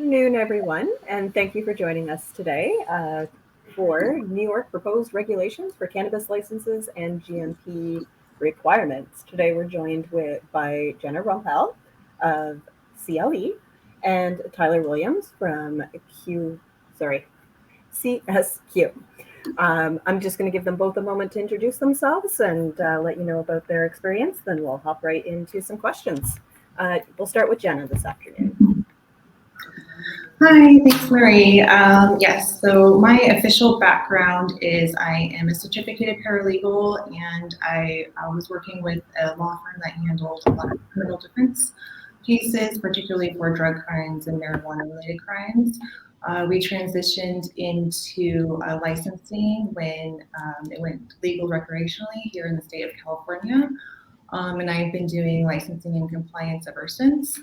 afternoon, everyone, and thank you for joining us today for New York proposed regulations for cannabis licenses and GMP requirements. Today, we're joined by Jenna Rumpel of CLE and Tyler Williams from CSQ. I'm just going to give them both a moment to introduce themselves and let you know about their experience. Then we'll hop right into some questions. We'll start with Jenna this afternoon. Hi, thanks, Marie. Yes, so my official background is I am a certificated paralegal, and I was working with a law firm that handled a lot of criminal defense cases, particularly for drug crimes and marijuana-related crimes. We transitioned into licensing when it went legal recreationally here in the state of California, and I've been doing licensing and compliance ever since.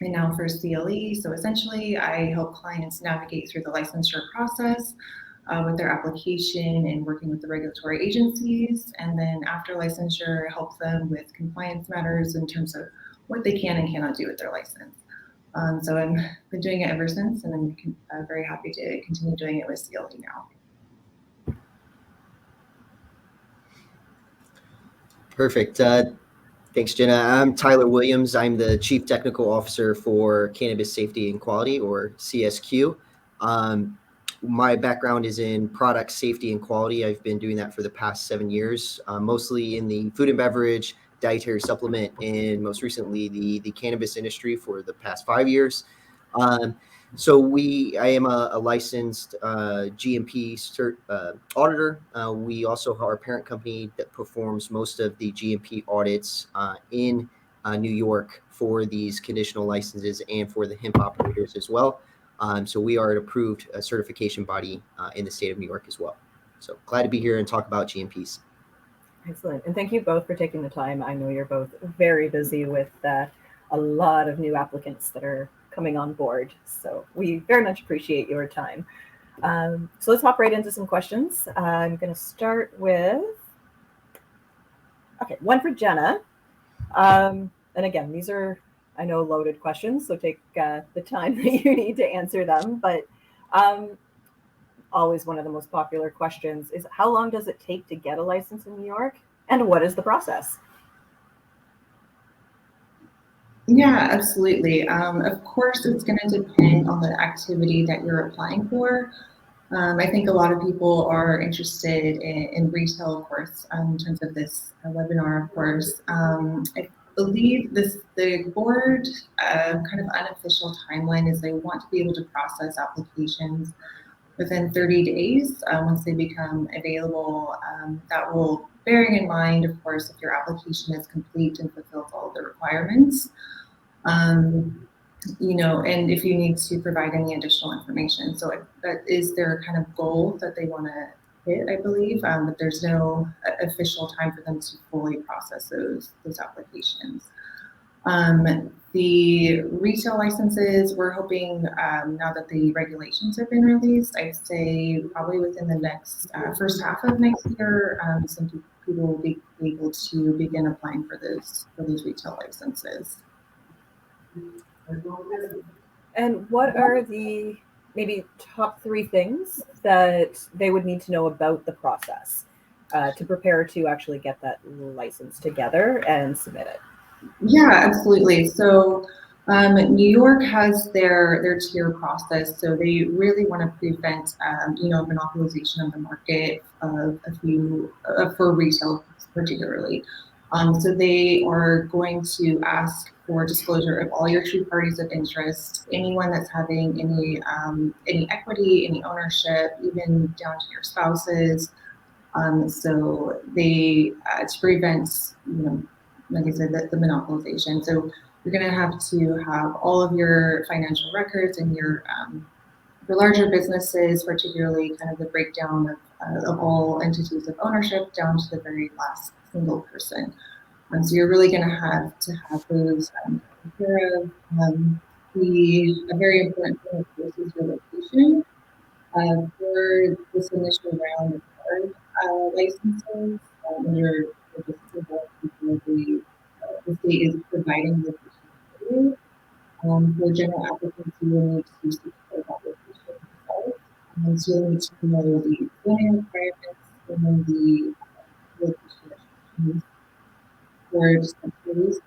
And now for CLE, so essentially I help clients navigate through the licensure process with their application and working with the regulatory agencies. And then after licensure, help them with compliance matters in terms of what they can and cannot do with their license. So I've been doing it ever since, and I'm very happy to continue doing it with CLE now. Perfect. Thanks, Jenna. I'm Tyler Williams. I'm the Chief Technical Officer for Cannabis Safety and Quality, or CSQ. My background is in product safety and quality. I've been doing that for the past 7 years, mostly in the food and beverage, dietary supplement, and most recently the cannabis industry for the past 5 years. I am a licensed GMP auditor. We also are a parent company that performs most of the GMP audits in New York for these conditional licenses and for the hemp operators as well. So we are an approved certification body in the state of New York as well. So glad to be here and talk about GMPs. Excellent. And thank you both for taking the time. I know you're both very busy with a lot of new applicants that are coming on board. So we very much appreciate your time. So let's hop right into some questions. I'm going to start with, one for Jenna. And again, these are, I know, loaded questions, so take the time that you need to answer them. But always one of the most popular questions is, how long does it take to get a license in New York? And what is the process? Yeah, absolutely. Of course, it's going to depend on the activity that you're applying for. I think a lot of people are interested in retail, of course, in terms of this webinar, of course. I believe the board kind of unofficial timeline is they want to be able to process applications within 30 days once they become available. That will, bearing in mind, of course, if your application is complete and fulfills all of the requirements. And if you need to provide any additional information. So that is their kind of goal that they want to hit, I believe, but there's no official time for them to fully process those applications. The retail licenses, we're hoping now that the regulations have been released, I'd say probably within the next first half of next year, some people will be able to begin applying for those retail licenses. And what are the maybe top 3 things that they would need to know about the process to prepare to actually get that license together and submit it? Yeah, absolutely. So New York has their tier process, so they really want to prevent monopolization of the market of a few for retail particularly. So they are going to ask for disclosure of all your true parties of interest, anyone that's having any equity, any ownership, even down to your spouses. So they to prevent like I said, the monopolization. So you're going to have all of your financial records and your for larger businesses, particularly kind of the breakdown of all entities of ownership down to the very last single person. So you're really going to have those taken care of. A very important thing, of course, is your location. For this initial round of card licenses, the state is providing the location for you. For general applicants, you will need to secure that location yourself. So you'll need to know the zoning requirements and the location restrictions for dispensaries.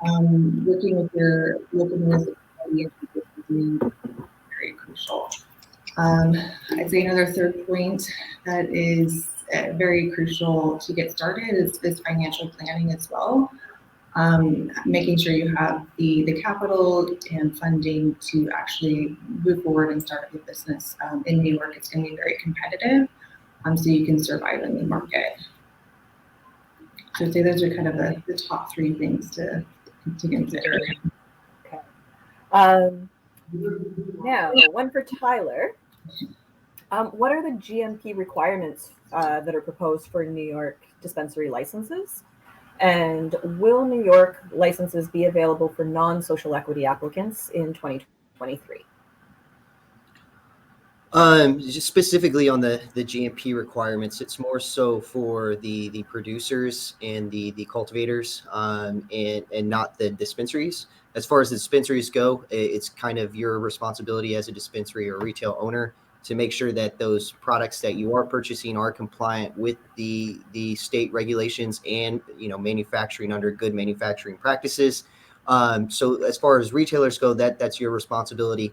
Working with your local municipality and people is very crucial. I'd say another third point that is very crucial to get started is financial planning as well. Making sure you have the capital and funding to actually move forward and start a business. In New York, it's going to be very competitive, so you can survive in the market. So I'd say those are kind of the top three things to consider. Okay. Now, one for Tyler. What are the GMP requirements that are proposed for New York dispensary licenses? And will New York licenses be available for non-social equity applicants in 2023? Just specifically on the GMP requirements, it's more so for the producers and the cultivators, and not the dispensaries. As far as the dispensaries go, it's kind of your responsibility as a dispensary or retail owner to make sure that those products that you are purchasing are compliant with the state regulations and manufacturing under good manufacturing practices. So as far as retailers go, that's your responsibility.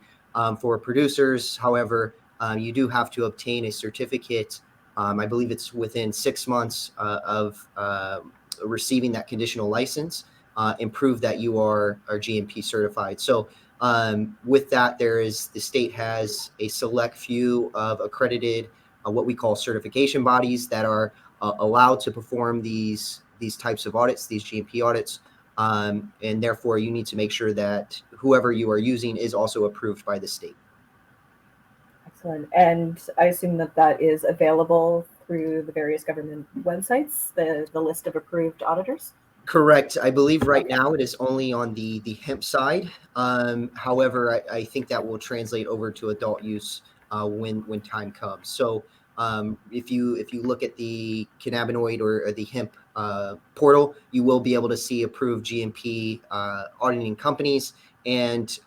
For producers, however, you do have to obtain a certificate. I believe it's within 6 months of receiving that conditional license, and prove that you are GMP certified. So with that, the state has a select few of accredited, what we call certification bodies that are allowed to perform these types of audits, these GMP audits. And therefore, you need to make sure that whoever you are using is also approved by the state. Excellent. And I assume that is available through the various government websites, the list of approved auditors? Correct. I believe right now it is only on the hemp side. However, I think that will translate over to adult use when time comes. So if you look at the cannabinoid or the hemp portal, you will be able to see approved GMP auditing companies, and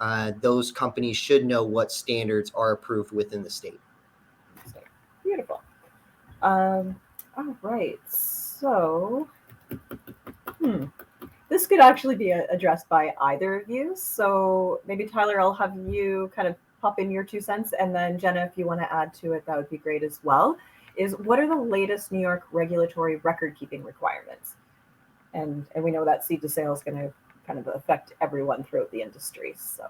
those companies should know what standards are approved within the state. Beautiful. All right. So, this could actually be addressed by either of you. So maybe Tyler, I'll have you kind of pop in your 2 cents, and then Jenna, if you want to add to it, that would be great as well. What are the latest New York regulatory record-keeping requirements? And we know that seed to sale is going to kind of affect everyone throughout the industry. So.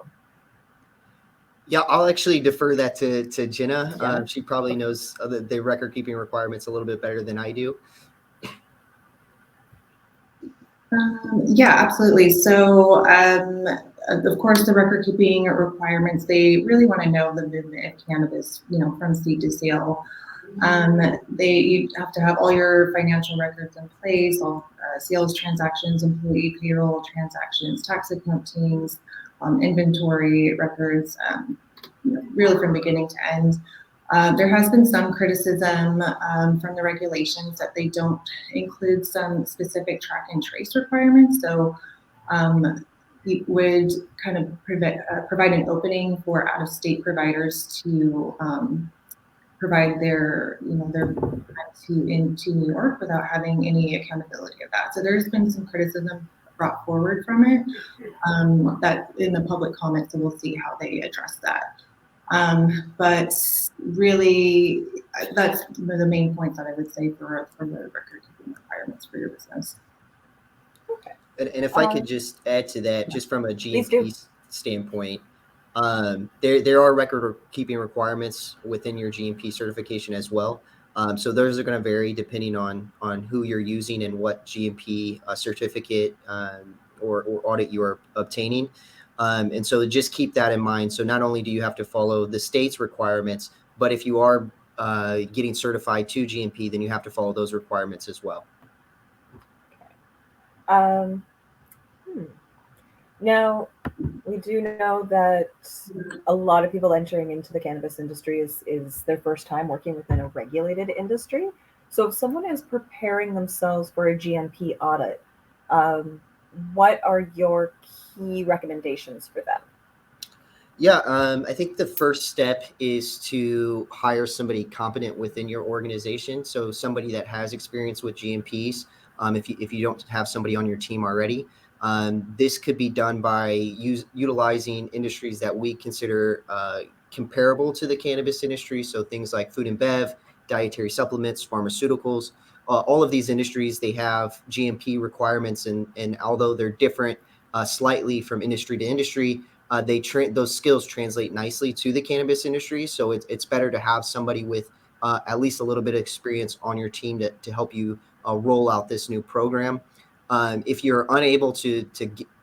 Yeah, I'll actually defer that to Jenna. She probably knows the record-keeping requirements a little bit better than I do. Yeah, absolutely. So, of course, the record-keeping requirements, they really want to know the movement of cannabis, from seed to sale. You have to have all your financial records in place, all sales transactions, employee payroll transactions, tax accountings, inventory records, really from beginning to end. There has been some criticism from the regulations that they don't include some specific track and trace requirements. So it would kind of provide an opening for out-of-state providers to provide their into New York without having any accountability of that. So there's been some criticism brought forward from it that in the public comments, and we'll see how they address that. But really, that's the main points that I would say for the record-keeping requirements for your business. Okay. And if I could just add to that, just from a GMP standpoint, there are record-keeping requirements within your GMP certification as well. So those are going to vary depending on who you're using and what GMP certificate or audit you are obtaining. And so just keep that in mind. So not only do you have to follow the state's requirements, but if you are getting certified to GMP, then you have to follow those requirements as well. Okay. Now, we do know that a lot of people entering into the cannabis industry is their first time working within a regulated industry. So if someone is preparing themselves for a GMP audit, what are your key recommendations for them? Yeah, I think the first step is to hire somebody competent within your organization. So somebody that has experience with GMPs. If you don't have somebody on your team already, this could be done by utilizing industries that we consider comparable to the cannabis industry. So things like food and bev, dietary supplements, pharmaceuticals. All of these industries, they have GMP requirements, and although they're different slightly from industry to industry, those skills translate nicely to the cannabis industry. So it's better to have somebody with at least a little bit of experience on your team to help you roll out this new program. If you're unable to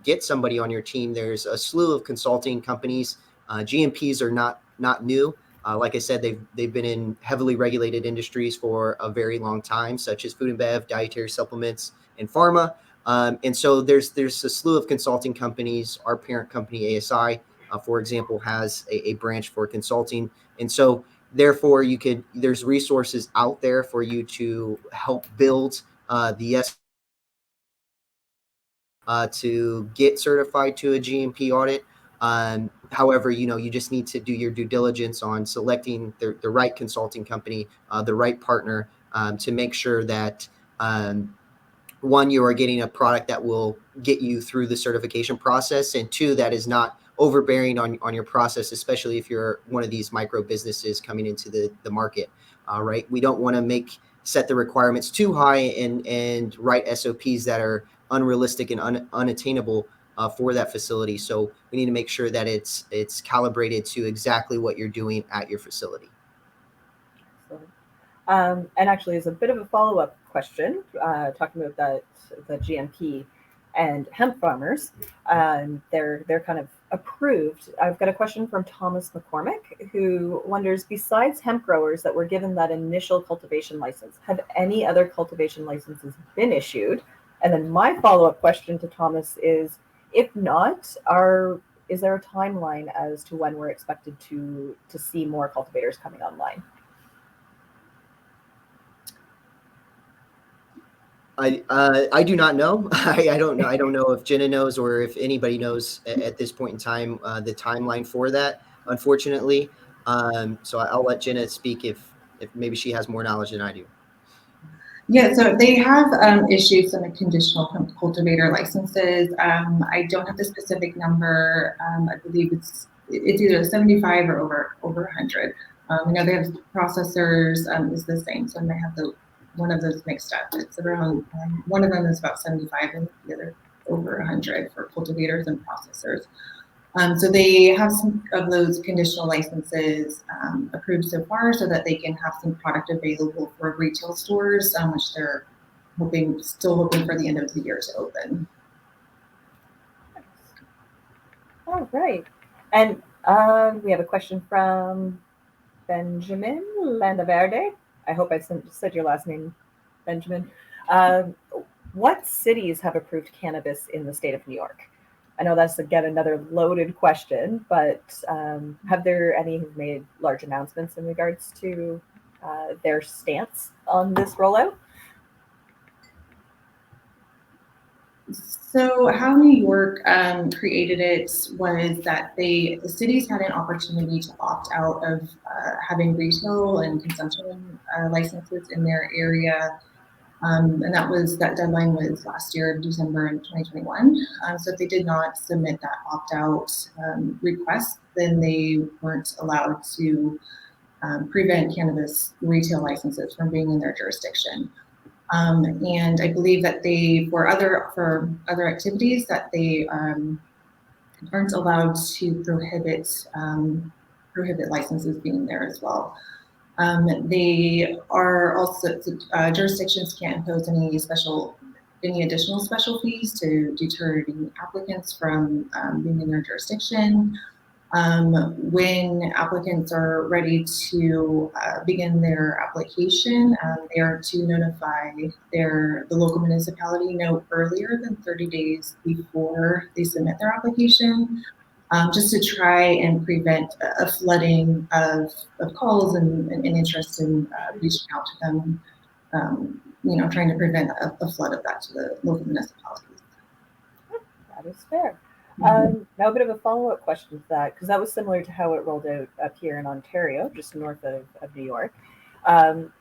get somebody on your team, there's a slew of consulting companies. GMPs are not new. Like I said, they've been in heavily regulated industries for a very long time, such as food and bev, dietary supplements, and pharma. And so there's a slew of consulting companies. Our parent company, ASI, for example, has a branch for consulting. And so therefore there's resources out there for you to help build the to get certified to a GMP audit. However, you just need to do your due diligence on selecting the right consulting company, the right partner, to make sure that one, you are getting a product that will get you through the certification process, and two, that is not overbearing on your process, especially if you're one of these micro businesses coming into the market. Right? We don't want to set the requirements too high and write SOPs that are unrealistic and unattainable for that facility. So we need to make sure that it's calibrated to exactly what you're doing at your facility. And actually, as a bit of a follow-up question, talking about the GMP and hemp farmers, they're kind of approved. I've got a question from Thomas McCormick, who wonders, besides hemp growers that were given that initial cultivation license, have any other cultivation licenses been issued? And then my follow-up question to Thomas is, if not, is there a timeline as to when we're expected to see more cultivators coming online? I do not know. I don't know. I don't know if Jenna knows or if anybody knows at this point in time the timeline for that. Unfortunately, so I'll let Jenna speak if maybe she has more knowledge than I do. Yeah, so they have issued some conditional cultivator licenses. I don't have the specific number. I believe it's either 75 or over 100. They have processors is the same, so they have one of those mixed up. It's around one of them is about 75 and the other over 100 for cultivators and processors. So they have some of those conditional licenses approved so far so that they can have some product available for retail stores, which they're still hoping for the end of the year to open. All right. And we have a question from Benjamin Landaverde. I hope I said your last name, Benjamin. What cities have approved cannabis in the state of New York? I know that's, again, another loaded question, but have there any who've made large announcements in regards to their stance on this rollout? So how New York created it was that the cities had an opportunity to opt out of having retail and consumption licenses in their area. And that deadline was last year, December in 2021. So if they did not submit that opt-out request, then they weren't allowed to prevent cannabis retail licenses from being in their jurisdiction. And I believe that for other activities that they aren't allowed to prohibit licenses being there as well. They are also jurisdictions can't impose any additional special fees to deter the applicants from being in their jurisdiction. When applicants are ready to begin their application, they are to notify the local municipality no earlier than 30 days before they submit their application, just to try and prevent a flooding of calls and interest in reaching out to them, trying to prevent a flood of that to the local municipalities. That is fair. Now, a bit of a follow-up question to that, because that was similar to how it rolled out up here in Ontario, just north of New York. Um,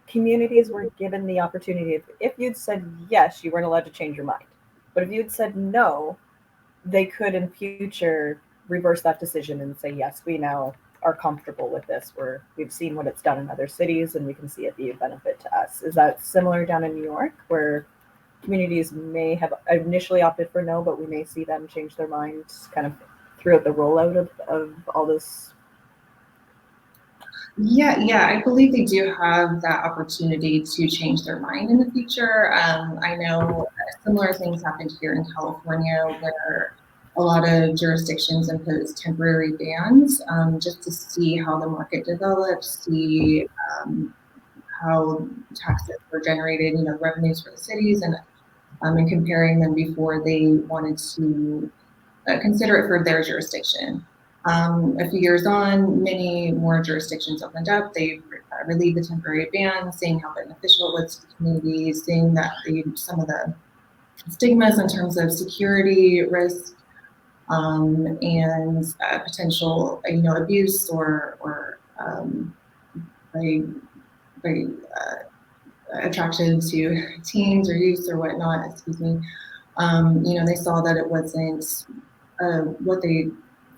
Communities were given the opportunity, if you'd said yes, you weren't allowed to change your mind. But if you'd said no, they could in future reverse that decision and say, yes, we now are comfortable with this. We've seen what it's done in other cities and we can see it be a benefit to us. Is that similar down in New York, where communities may have initially opted for no, but we may see them change their minds kind of throughout the rollout of all this? Yeah, I believe they do have that opportunity to change their mind in the future. I know similar things happened here in California where a lot of jurisdictions impose temporary bans just to see how the market develops, see how taxes were generated, revenues for the cities, and comparing them before they wanted to consider it for their jurisdiction. A few years on, many more jurisdictions opened up. They relieved the temporary ban, seeing how beneficial it was to the community, seeing that some of the stigmas in terms of security risk and potential, abuse or by attraction to teens or youth or whatnot. Excuse me. They saw that it wasn't what they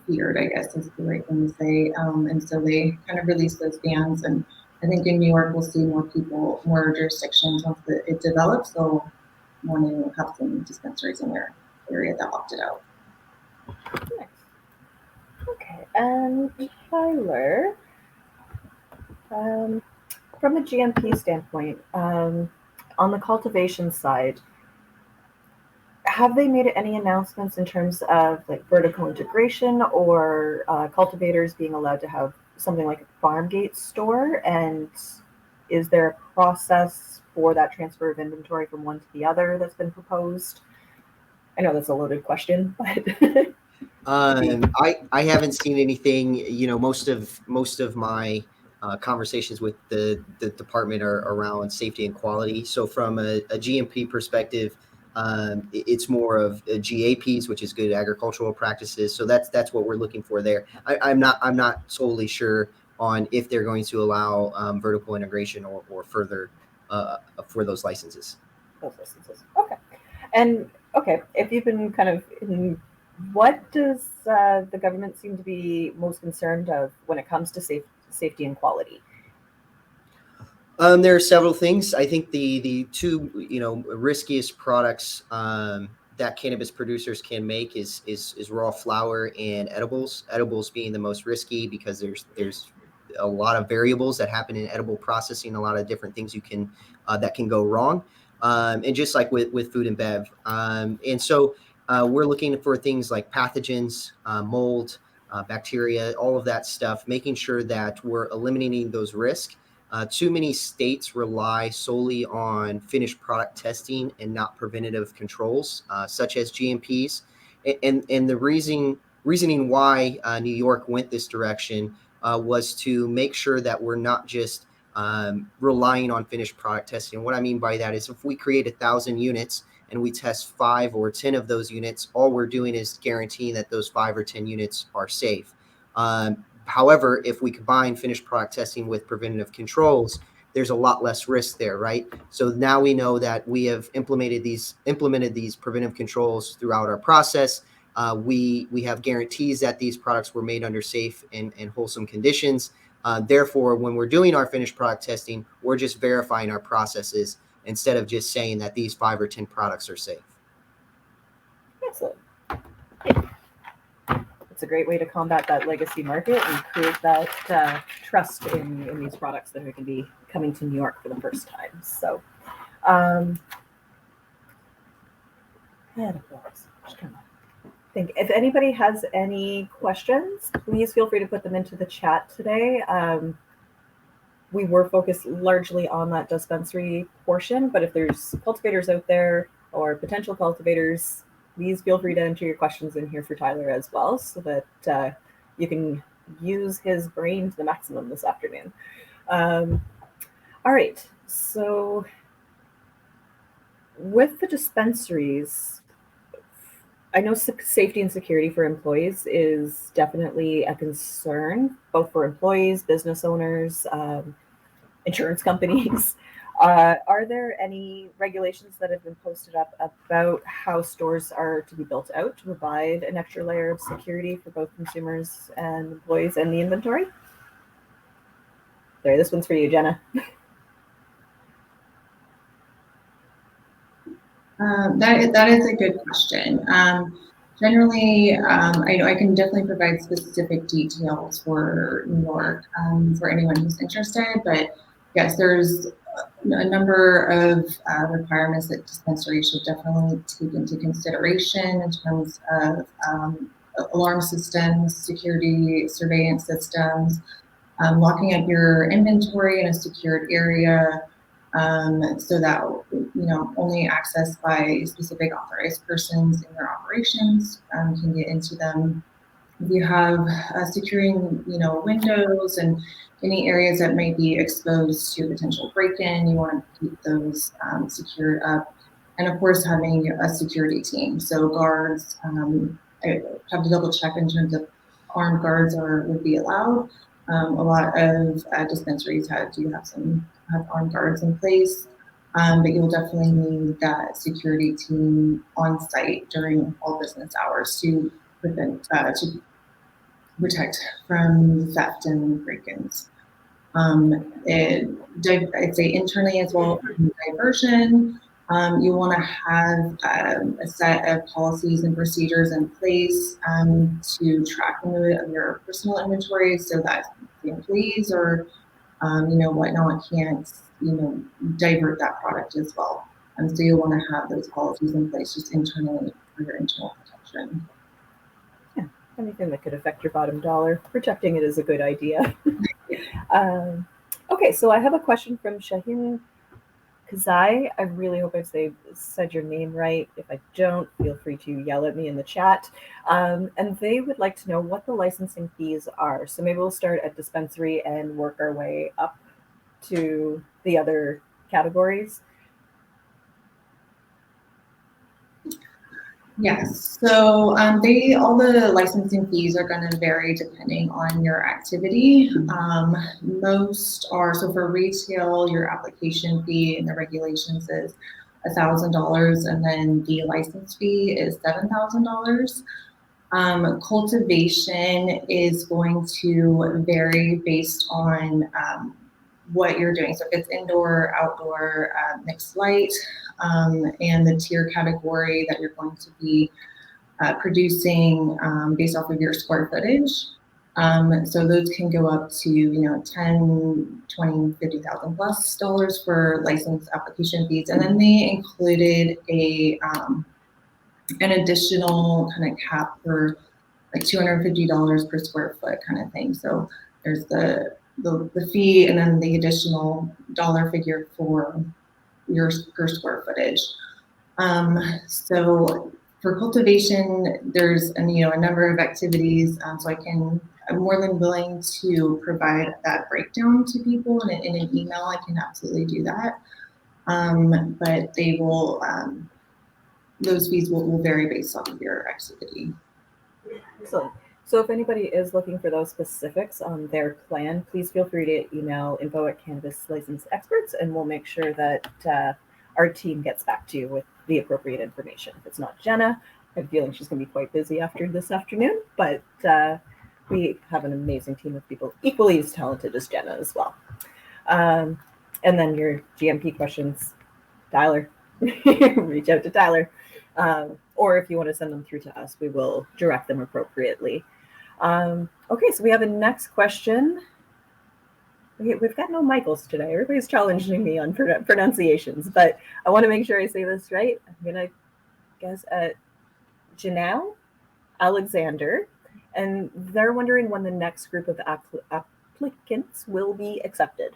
feared, I guess is the right thing to say. And so they kind of released those bans. And I think in New York, we'll see more jurisdictions once it develops. They'll want to have some dispensaries in their area that opted out. Nice. Okay, and Tyler, from a GMP standpoint, on the cultivation side, have they made any announcements in terms of like vertical integration or cultivators being allowed to have something like a farm gate store? And is there a process for that transfer of inventory from one to the other that's been proposed? I know that's a loaded question, but I haven't seen anything. Most of my conversations with the department are around safety and quality. So from a GMP perspective, it's more of GAPs, which is good agricultural practices. So that's what we're looking for there. I'm not totally sure on if they're going to allow vertical integration or further for those licenses. those licenses. Okay. And okay, if you've been kind of what does the government seem to be most concerned of when it comes to safety and quality? There are several things. I think the two riskiest products that cannabis producers can make is raw flower and edibles. Edibles being the most risky because there's a lot of variables that happen in edible processing, a lot of different things that can go wrong, and just like with food and bev. And so we're looking for things like pathogens, mold, bacteria, all of that stuff, making sure that we're eliminating those risks. Too many states rely solely on finished product testing and not preventative controls, such as GMPs. And the reasoning why New York went this direction was to make sure that we're not just relying on finished product testing. And what I mean by that is if we create 1,000 units and we test 5 or 10 of those units, all we're doing is guaranteeing that those 5 or 10 units are safe. However, if we combine finished product testing with preventative controls, there's a lot less risk there, right? So now we know that we have implemented these preventive controls throughout our process. We have guarantees that these products were made under safe and wholesome conditions. Therefore, when we're doing our finished product testing, we're just verifying our processes instead of just saying that these 5 or 10 products are safe. Excellent. It's a great way to combat that legacy market and create that trust in these products that are going to be coming to New York for the first time. So, think if anybody has any questions, please feel free to put them into the chat today. We were focused largely on that dispensary portion, but if there's cultivators out there or potential cultivators, please feel free to enter your questions in here for Tyler as well, so that you can use his brain to the maximum this afternoon. All right, so with the dispensaries, I know safety and security for employees is definitely a concern, both for employees, business owners, insurance companies. Are there any regulations that have been posted up about how stores are to be built out to provide an extra layer of security for both consumers and employees and the inventory? There, this one's for you, Jenna. That is a good question. Generally, I know I can definitely provide specific details for New York for anyone who's interested, but yes, there's a number of requirements that dispensaries should definitely take into consideration in terms of alarm systems, security surveillance systems, locking up your inventory in a secured area, so that only accessed by specific authorized persons in your operations can get into them. If you have securing windows and any areas that may be exposed to potential break-in, you want to keep those secured up. And of course, having a security team, so guards. I have to double check in terms of armed guards would be allowed. A lot of dispensaries do have armed guards in place, but you'll definitely need that security team on site during all business hours to protect from theft and break-ins. I'd say internally as well, diversion. You want to have a set of policies and procedures in place to track the movement of your personal inventory, so that the employees or whatnot can't divert that product as well. So you want to have those policies in place just internally for your internal protection. Yeah, anything that could affect your bottom dollar, protecting it is a good idea. Okay, so I have a question from Shaheen Kazai. I really hope I said your name right. If I don't, feel free to yell at me in the chat. And they would like to know what the licensing fees are. So maybe we'll start at dispensary and work our way up to the other categories. Yes, so all the licensing fees are going to vary depending on your activity. Most are, so for retail, your application fee and the regulations is $1,000, and then the license fee is $7,000. Cultivation is going to vary based on what you're doing. So if it's indoor, outdoor, mixed light, and the tier category that you're going to be producing based off of your square footage. So those can go up to 10, 20, 50,000 plus dollars for license application fees. And then they included an additional kind of cap for like $250 per square foot kind of thing. So there's the fee and then the additional dollar figure for your per square footage. So for cultivation, there's a number of activities. So I'm more than willing to provide that breakdown to people in an email. I can absolutely do that. But they will, those fees will vary based off of your activity. Excellent. So if anybody is looking for those specifics on their plan, please feel free to email info@Cannabis License Experts, and we'll make sure that our team gets back to you with the appropriate information. If it's not Jenna, I have a feeling she's going to be quite busy after this afternoon, but we have an amazing team of people equally as talented as Jenna as well. And then your GMP questions, Tyler, reach out to Tyler. Or if you want to send them through to us, we will direct them appropriately. Okay, so we have a next question. We've got no Michaels today. Everybody's challenging me on pronunciations, but I want to make sure I say this right. I'm going to guess at Janelle Alexander, and they're wondering when the next group of applicants will be accepted.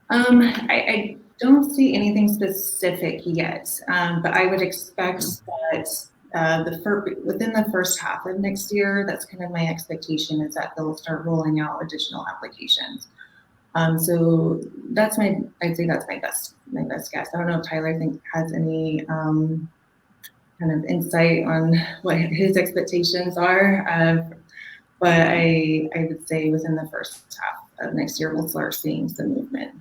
I don't see anything specific yet, but I would expect that within the first half of next year, that's kind of my expectation, is that they'll start rolling out additional applications. So I'd say that's my best guess. I don't know if Tyler has any kind of insight on what his expectations are, but I would say within the first half of next year we'll start seeing some movement.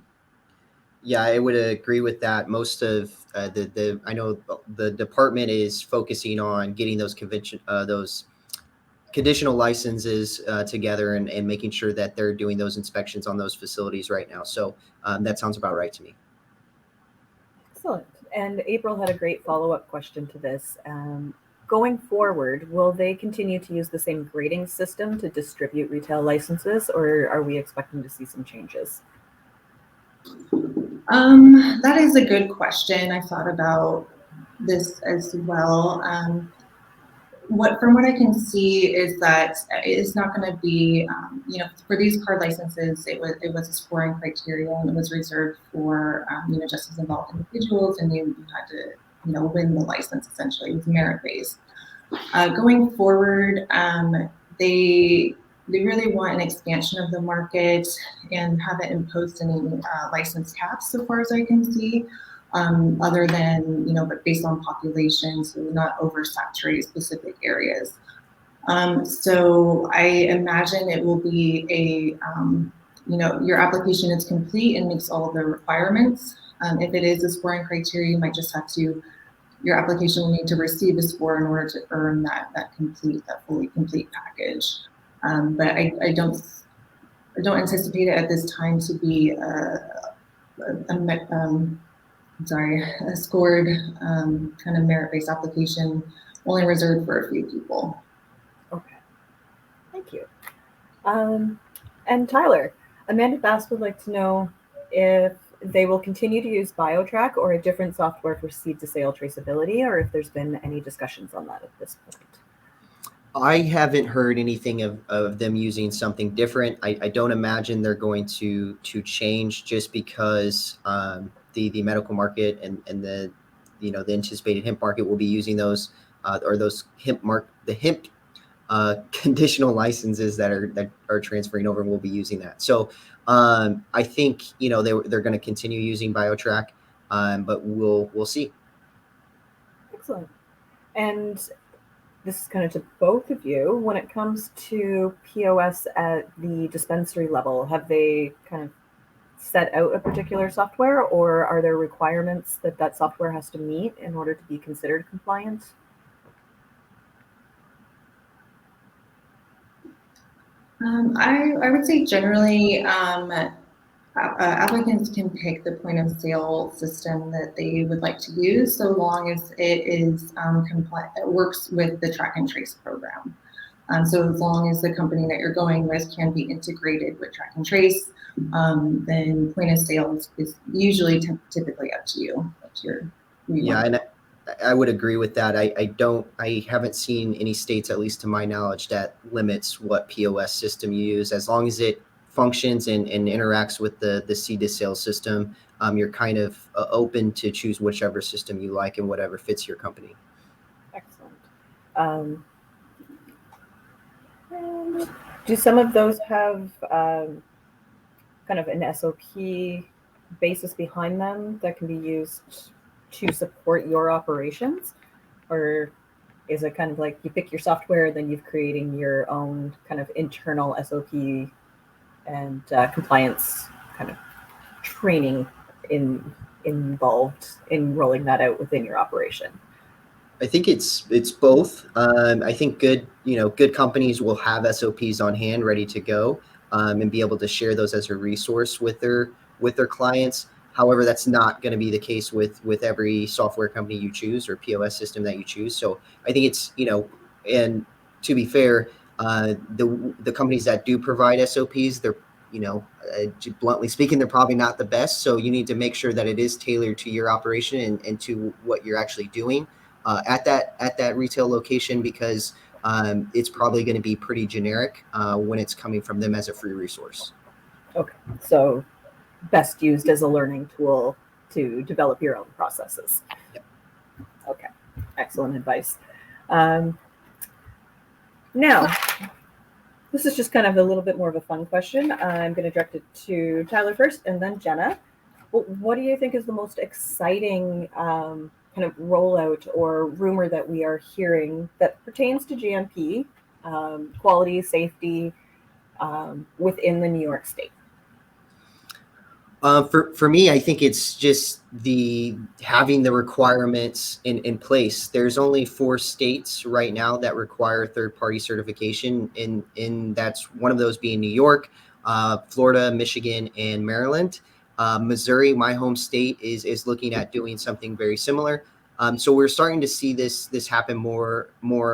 Yeah, I would agree with that. Most of I know the department is focusing on getting those conditional licenses together and making sure that they're doing those inspections on those facilities right now. So that sounds about right to me. Excellent. And April had a great follow-up question to this. Going forward, will they continue to use the same grading system to distribute retail licenses, or are we expecting to see some changes? That is a good question. I thought about this as well. From what I can see is that it's not going to be, for these card licenses, it was a scoring criteria and it was reserved for, justice involved individuals, and you had to, win the license essentially. It was merit based. Going forward, they really want an expansion of the market and haven't imposed any license caps so far as I can see. Other than, but based on population, so not oversaturate specific areas. So I imagine it will be your application is complete and meets all the requirements. If it is a scoring criteria, you might just have to, your application will need to receive a score in order to earn that fully complete package. But I don't anticipate it at this time to be a scored kind of merit-based application, only reserved for a few people. Okay, thank you. And Tyler, Amanda Bass would like to know if they will continue to use BioTrack or a different software for seed-to-sale traceability, or if there's been any discussions on that at this point. I haven't heard anything of them using something different. I don't imagine they're going to change just because the medical market and the the anticipated hemp market will be using those or those hemp conditional licenses that are transferring over, and we'll be using that. So I think they're going to continue using BioTrack, but we'll see. Excellent. And this is kind of to both of you. When it comes to POS at the dispensary level, have they kind of set out a particular software, or are there requirements that software has to meet in order to be considered compliant? I would say generally applicants can pick the point of sale system that they would like to use, so long as it is compliant, it works with the track and trace program. So as long as the company that you're going with can be integrated with track and trace, then point of sale is usually typically up to you. Yeah, and I would agree with that. I haven't seen any states, at least to my knowledge, that limits what POS system you use. As long as it functions and interacts with the seed to sale system, you're kind of open to choose whichever system you like and whatever fits your company. Excellent. Do some of those have kind of an SOP basis behind them that can be used to support your operations? Or is it kind of like you pick your software, then you're creating your own kind of internal SOP and compliance kind of training involved in rolling that out within your operation? I think it's both. I think good companies will have SOPs on hand ready to go and be able to share those as a resource with their clients. However, that's not going to be the case with every software company you choose or POS system that you choose. So I think it's, and to be fair, the companies that do provide SOPs, they're, bluntly speaking, they're probably not the best. So you need to make sure that it is tailored to your operation and to what you're actually doing at that retail location, because it's probably going to be pretty generic when it's coming from them as a free resource. Okay, so best used as a learning tool to develop your own processes. Yep. Okay, excellent advice. Now, This is just kind of a little bit more of a fun question. I'm going to direct it to Tyler first and then Jenna. What do you think is the most exciting kind of rollout or rumor that we are hearing that pertains to GMP, quality, safety, within the New York state? For me, I think it's just having the requirements in place. There's only 4 states right now that require third-party certification, and that's one of those being New York, Florida, Michigan, and Maryland. Missouri, my home state, is looking at doing something very similar. So we're starting to see this happen more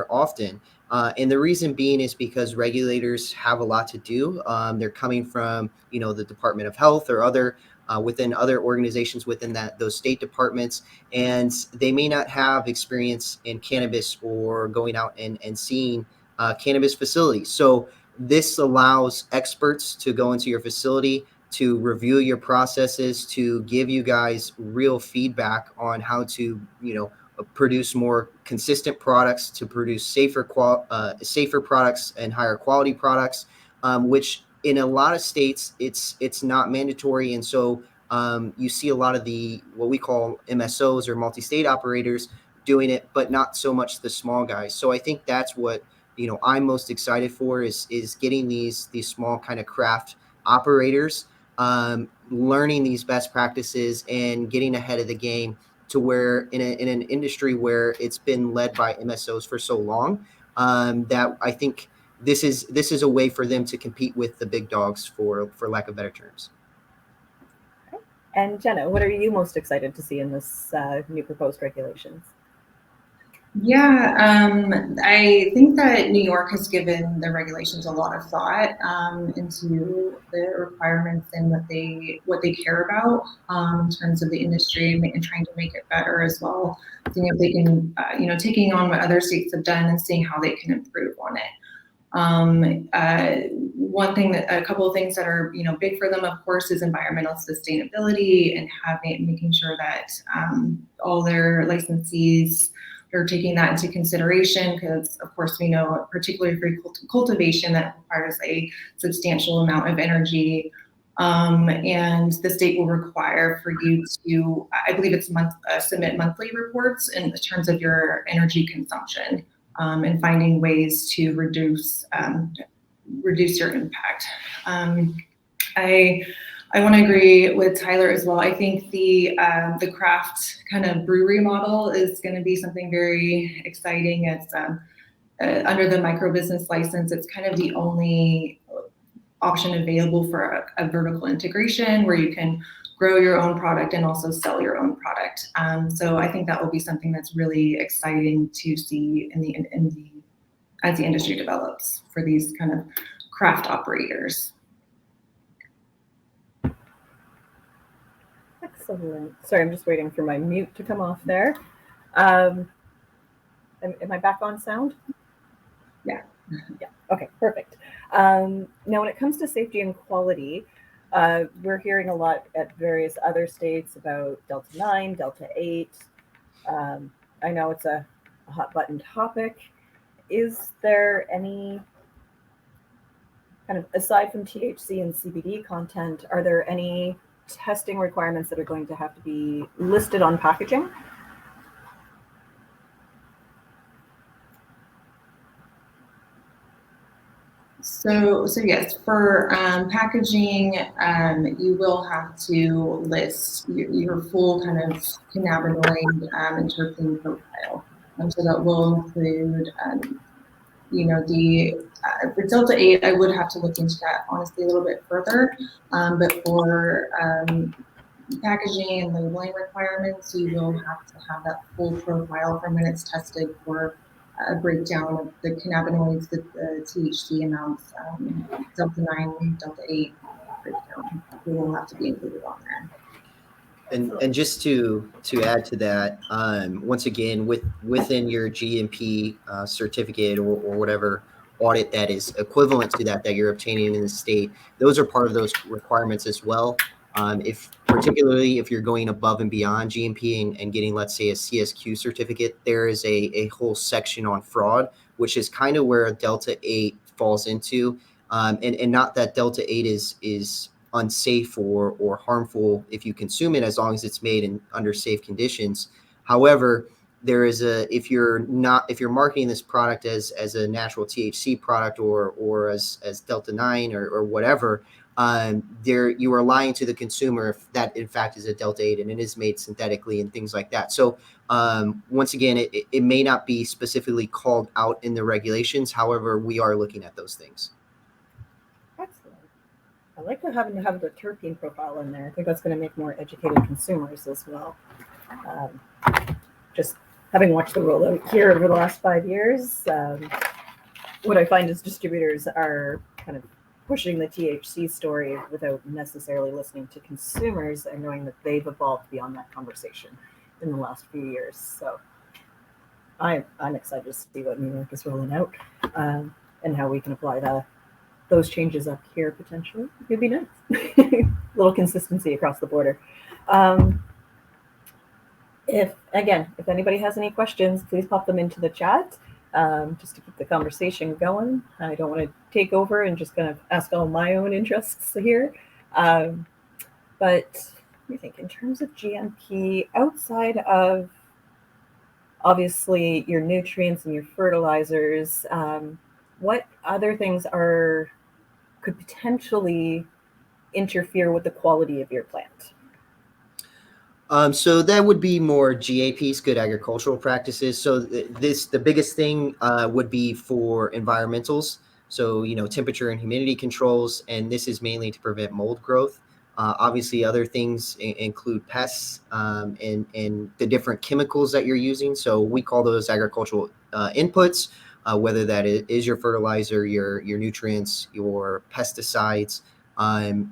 often. And the reason being is because regulators have a lot to do. They're coming from, the Department of Health or other within other organizations within those state departments, and they may not have experience in cannabis or going out and seeing cannabis facilities. So this allows experts to go into your facility, to review your processes, to give you guys real feedback on how to, produce more consistent products, to produce safer products and higher quality products, which in a lot of states it's not mandatory. And so you see a lot of what we call MSOs or multi-state operators doing it, but not so much the small guys. So I think that's what I'm most excited for is getting these small kind of craft operators learning these best practices and getting ahead of the game, to where in an industry where it's been led by MSOs for so long, that I think this is a way for them to compete with the big dogs, for lack of better terms. Okay. And Jenna, what are you most excited to see in this new proposed regulations? Yeah, I think that New York has given the regulations a lot of thought into the requirements and what they care about in terms of the industry, and trying to make it better as well. Seeing if they can, taking on what other states have done and seeing how they can improve on it. A couple of things that are big for them, of course, is environmental sustainability and making sure that all their licensees are taking that into consideration, because of course we know, particularly for cultivation, that requires a substantial amount of energy, and the state will require for you to, I believe it's submit monthly reports in terms of your energy consumption, and finding ways to reduce your impact. I want to agree with Tyler as well. I think the craft kind of brewery model is going to be something very exciting. It's under the micro business license. It's kind of the only option available for a vertical integration where you can grow your own product and also sell your own product. So I think that will be something that's really exciting to see as the industry develops for these kind of craft operators. Excellent. Sorry, I'm just waiting for my mute to come off there. Am I back on sound? Yeah. Yeah. Okay, perfect. Now, when it comes to safety and quality, we're hearing a lot at various other states about Delta 9, Delta 8. I know it's a hot button topic. Is there any kind of, aside from THC and CBD content, are there any testing requirements that are going to have to be listed on packaging? So yes, for packaging, you will have to list your full kind of cannabinoid and terpene profile. So that will include, for Delta 8, I would have to look into that honestly a little bit further. But for packaging and labeling requirements, you will have to have that full profile from when it's tested for a breakdown of the cannabinoids, the THC amounts, Delta 9, Delta 8 breakdown. They will have to be included on there. And just to add to that, once again, within your GMP certificate or whatever audit that is equivalent to that you're obtaining in the state, those are part of those requirements as well. Particularly if you're going above and beyond GMP and getting, let's say, a CSQ certificate, there is a whole section on fraud, which is kind of where Delta 8 falls into. And not that Delta 8 is unsafe or harmful if you consume it, as long as it's made in under safe conditions. However, there is if you're marketing this product as a natural THC product or as Delta 9 or whatever, there you are lying to the consumer if that in fact is a Delta 8 and it is made synthetically and things like that. So once again, it may not be specifically called out in the regulations. However, we are looking at those things. Excellent. I like having to have the terpene profile in there. I think that's going to make more educated consumers as well. Just having watched the rollout here over the last 5 years, what I find is distributors are kind of pushing the THC story without necessarily listening to consumers and knowing that they've evolved beyond that conversation in the last few years. So I'm excited to see what New York is rolling out and how we can apply those changes up here potentially. It'd be nice. A little consistency across the border. If anybody has any questions, please pop them into the chat. Just to keep the conversation going. I don't want to take over and just kind of ask all my own interests here. But let me think, in terms of GMP, outside of obviously your nutrients and your fertilizers, what other things could potentially interfere with the quality of your plant? So that would be more GAPs, good agricultural practices. So the biggest thing would be for environmentals. So, temperature and humidity controls, and this is mainly to prevent mold growth. Obviously, other things include pests and the different chemicals that you're using. So we call those agricultural inputs, whether that is your fertilizer, your nutrients, your pesticides.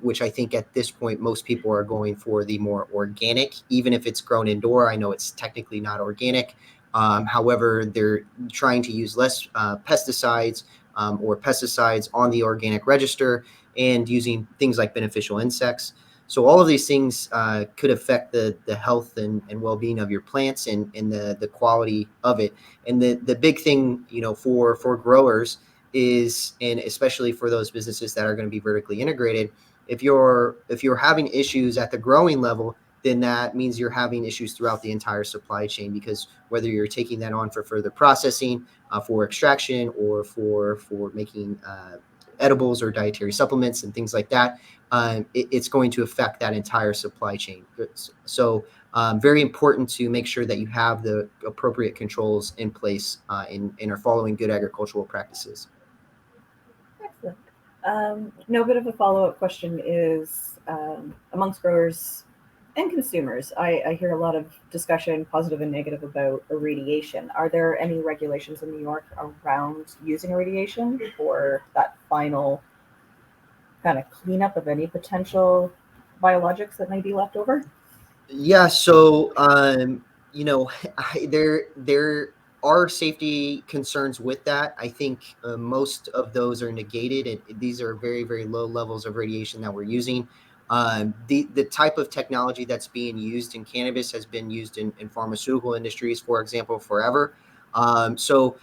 Which I think at this point, most people are going for the more organic, even if it's grown indoor. I know it's technically not organic. However, they're trying to use less pesticides or pesticides on the organic register and using things like beneficial insects. So all of these things could affect the health and well-being of your plants and the quality of it. And the big thing, for growers is, and especially for those businesses that are going to be vertically integrated, if you're having issues at the growing level, then that means you're having issues throughout the entire supply chain, because whether you're taking that on for further processing, for extraction, or for making edibles or dietary supplements and things like that, it's going to affect that entire supply chain. So very important to make sure that you have the appropriate controls in place and are following good agricultural practices. Excellent. No, bit of a follow-up question is amongst growers and consumers, I hear a lot of discussion, positive and negative, about irradiation. Are there any regulations in New York around using irradiation for that final kind of cleanup of any potential biologics that may be left over? Yeah, so there are safety concerns with that. I think most of those are negated, and these are very, very low levels of radiation that we're using. The type of technology that's being used in cannabis has been used in pharmaceutical industries, for example, forever. So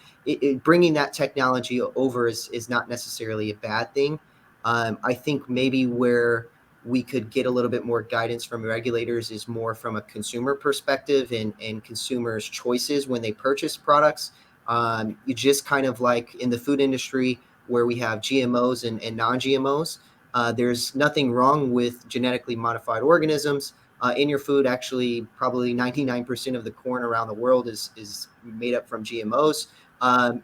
bringing that technology over is not necessarily a bad thing. I think maybe where we could get a little bit more guidance from regulators is more from a consumer perspective and consumers' choices when they purchase products. You just kind of like in the food industry where we have GMOs and non-GMOs. There's nothing wrong with genetically modified organisms in your food. Actually, probably 99% of the corn around the world is made up from GMOs.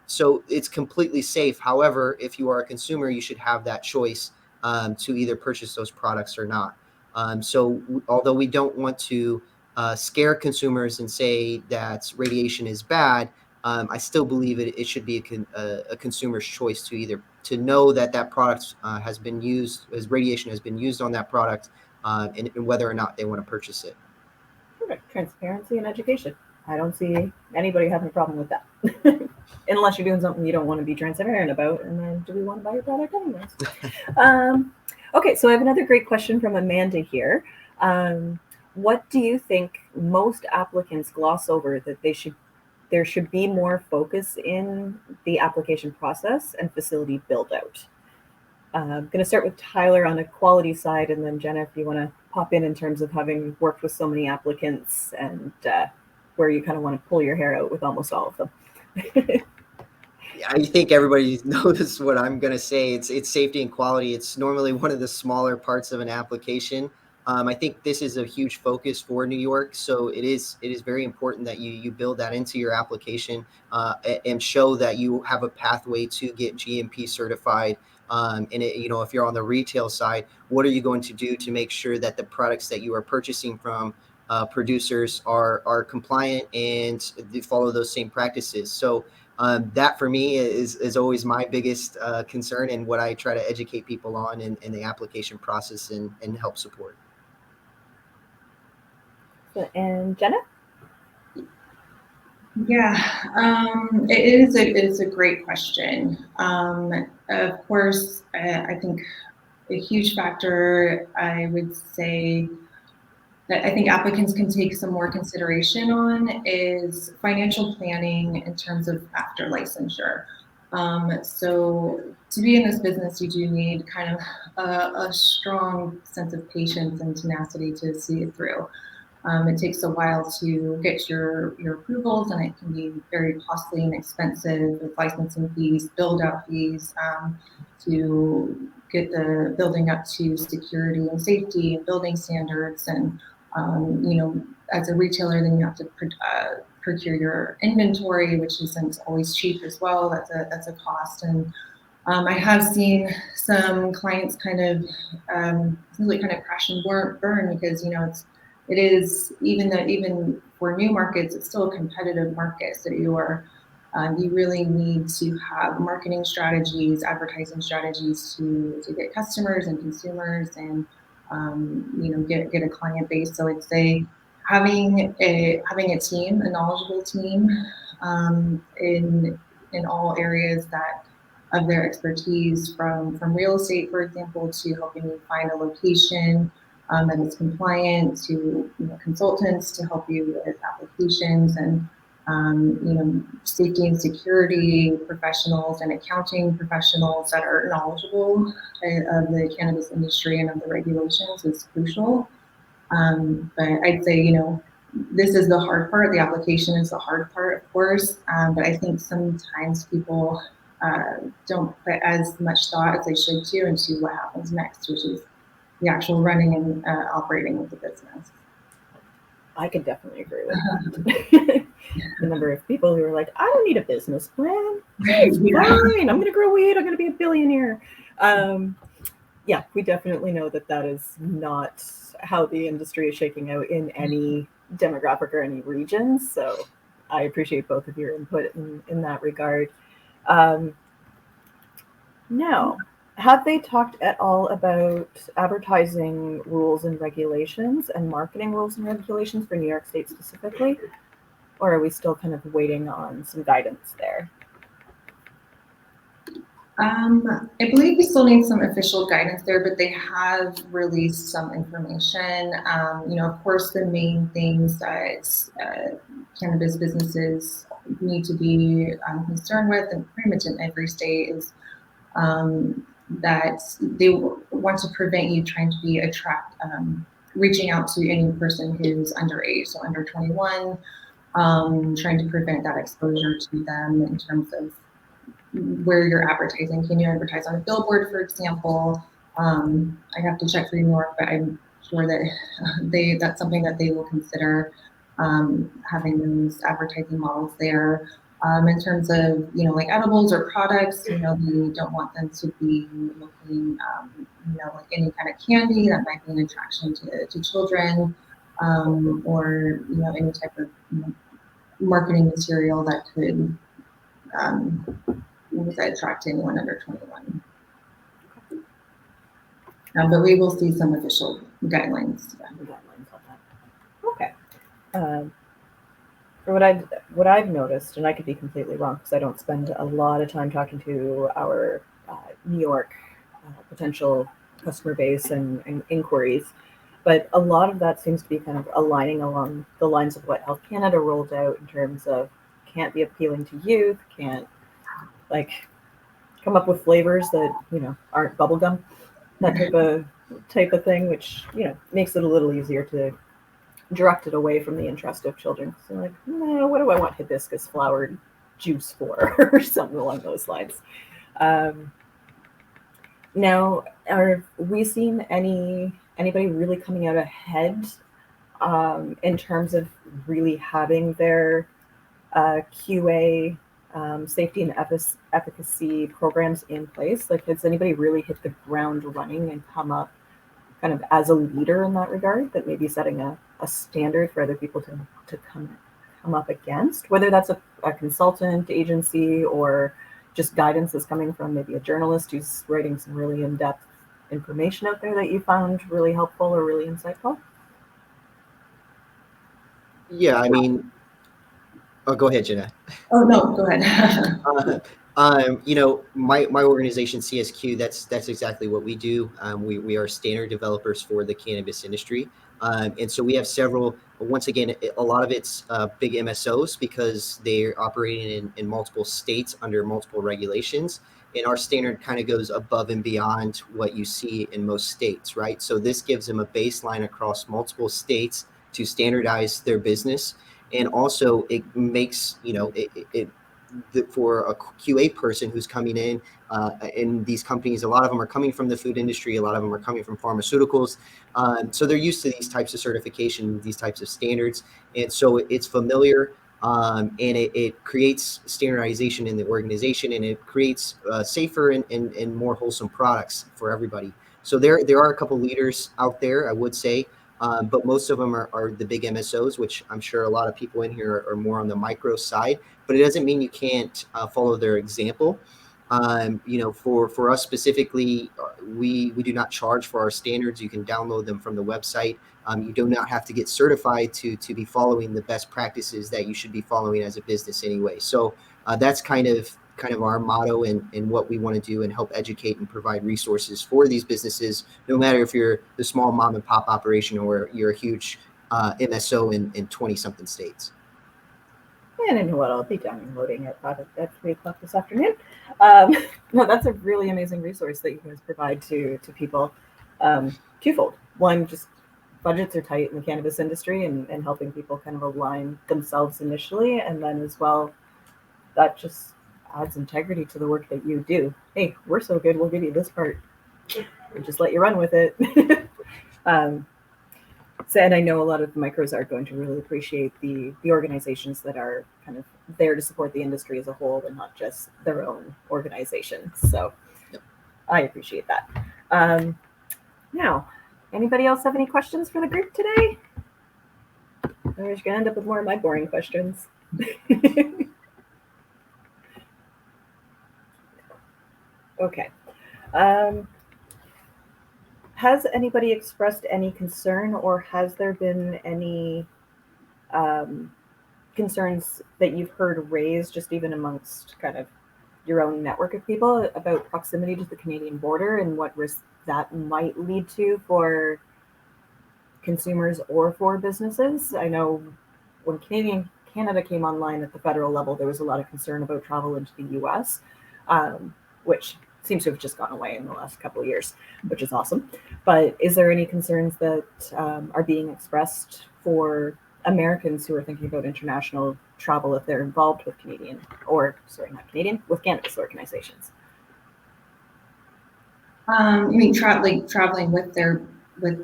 So it's completely safe. However, if you are a consumer, you should have that choice to either purchase those products or not. So although we don't want to scare consumers and say that radiation is bad, I still believe it should be a consumer's choice to know that product has been used, as radiation has been used on that product, and whether or not they want to purchase it. Perfect. Transparency and education. I don't see anybody having a problem with that. Unless you're doing something you don't want to be transparent about, and then do we want to buy your product anyways? Okay, so I have another great question from Amanda here. What do you think most applicants gloss over that they should there should be more focus in the application process and facility build out. I'm going to start with Tyler on the quality side, and then Jenna, if you want to pop in terms of having worked with so many applicants and where you kind of want to pull your hair out with almost all of them. I think everybody knows what I'm going to say. It's safety and quality. It's normally one of the smaller parts of an application. I think this is a huge focus for New York, so it is very important that you build that into your application and show that you have a pathway to get GMP certified. And if you're on the retail side, what are you going to do to make sure that the products that you are purchasing from producers are compliant and they follow those same practices? So that for me is always my biggest concern, and what I try to educate people on in the application process and help support. And Jenna? Yeah, it is a great question. Of course, I think a huge factor I would say that I think applicants can take some more consideration on is financial planning in terms of after licensure. So to be in this business, you do need kind of a strong sense of patience and tenacity to see it through. It takes a while to get your approvals, and it can be very costly and expensive with licensing fees, build out fees, to get the building up to security and safety and building standards. And as a retailer, then you have to procure your inventory, which isn't always cheap as well. That's a cost. And I have seen some clients kind of really kind of crash and burn because it is even for new markets, it's still a competitive market. So you really need to have marketing strategies, advertising strategies to get customers and consumers and get a client base. So I'd say having a team, a knowledgeable team in all areas of their expertise, from real estate, for example, to helping you find a location that is compliant, to consultants to help you with applications, and safety and security professionals and accounting professionals that are knowledgeable of the cannabis industry and of the regulations is crucial. But I'd say this is the hard part. The application is the hard part, of course. But I think sometimes people don't put as much thought as they should into what happens next, which is the actual running and operating of the business. I could definitely agree with that. The number of people who are like, I don't need a business plan. It's fine. I'm going to grow weed. I'm going to be a billionaire. Yeah, we definitely know that is not how the industry is shaking out in any demographic or any region. So I appreciate both of your input in that regard. Now, have they talked at all about advertising rules and regulations and marketing rules and regulations for New York State specifically? Or are we still kind of waiting on some guidance there? I believe we still need some official guidance there, but they have released some information. Of course, the main things that cannabis businesses need to be concerned with, and pretty much in every state, is that they want to prevent you trying to reaching out to any person who's underage, so under 21, trying to prevent that exposure to them in terms of where you're advertising. Can you advertise on a billboard, for example? I have to check for New York, but I'm sure that that's something that they will consider, having those advertising models there. In terms of like edibles or products, they don't want them to be looking like any kind of candy that might be an attraction to children, or any type of marketing material that could attract anyone under 21. But we will see some official guidelines. Okay. For what I've noticed, and I could be completely wrong because I don't spend a lot of time talking to our New York potential customer base and inquiries, but a lot of that seems to be kind of aligning along the lines of what Health Canada rolled out in terms of can't be appealing to youth, can't like come up with flavors that, you know, aren't bubblegum, that type of thing, which, you know, makes it a little easier to direct it away from the interest of children. So like, no, what do I want hibiscus flowered juice for, or something along those lines. Now, are we seeing anybody really coming out ahead in terms of really having their QA safety and efficacy programs in place? Like, has anybody really hit the ground running and come up kind of as a leader in that regard, that maybe setting a standard for other people to come up against, whether that's a consultant agency or just guidance that's coming from maybe a journalist who's writing some really in-depth information out there that you found really helpful or really insightful? Yeah, I mean, oh, go ahead, Jenna. Oh, no, go ahead. You know, my organization CSQ, that's exactly what we do. We are standard developers for the cannabis industry, and so we have several. Once again, a lot of it's big MSOs because they're operating in multiple states under multiple regulations, and our standard kind of goes above and beyond what you see in most states, right? So this gives them a baseline across multiple states to standardize their business, and also it makes, you know, for a QA person who's coming in these companies, a lot of them are coming from the food industry, a lot of them are coming from pharmaceuticals. So they're used to these types of certification, these types of standards. And so it's familiar, and it creates standardization in the organization, and it creates safer and more wholesome products for everybody. So there are a couple leaders out there, I would say, but most of them are the big MSOs, which I'm sure a lot of people in here are more on the micro side. But it doesn't mean you can't follow their example. You know, for us specifically, we do not charge for our standards. You can download them from the website. You do not have to get certified to be following the best practices that you should be following as a business anyway. So that's kind of our motto and what we want to do, and help educate and provide resources for these businesses, no matter if you're the small mom and pop operation or you're a huge MSO in 20 something states. And I know what, I'll be downloading it at 3 o'clock this afternoon. No, that's a really amazing resource that you guys provide to people. Twofold. One, just budgets are tight in the cannabis industry, and helping people kind of align themselves initially. And then as well, that just adds integrity to the work that you do. Hey, we're so good, we'll give you this part and just let you run with it. So, and I know a lot of the micros are going to really appreciate the organizations that are kind of there to support the industry as a whole, and not just their own organizations. So Yep. I appreciate that. Now, anybody else have any questions for the group today? Or is going to end up with more of my boring questions. Okay. Has anybody expressed any concern, or has there been any concerns that you've heard raised, just even amongst kind of your own network of people, about proximity to the Canadian border and what risk that might lead to for consumers or for businesses? I know when Canada came online at the federal level, there was a lot of concern about travel into the US, which seems to have just gone away in the last couple of years, which is awesome. But is there any concerns that are being expressed for Americans who are thinking about international travel if they're involved with with cannabis organizations? You mean traveling with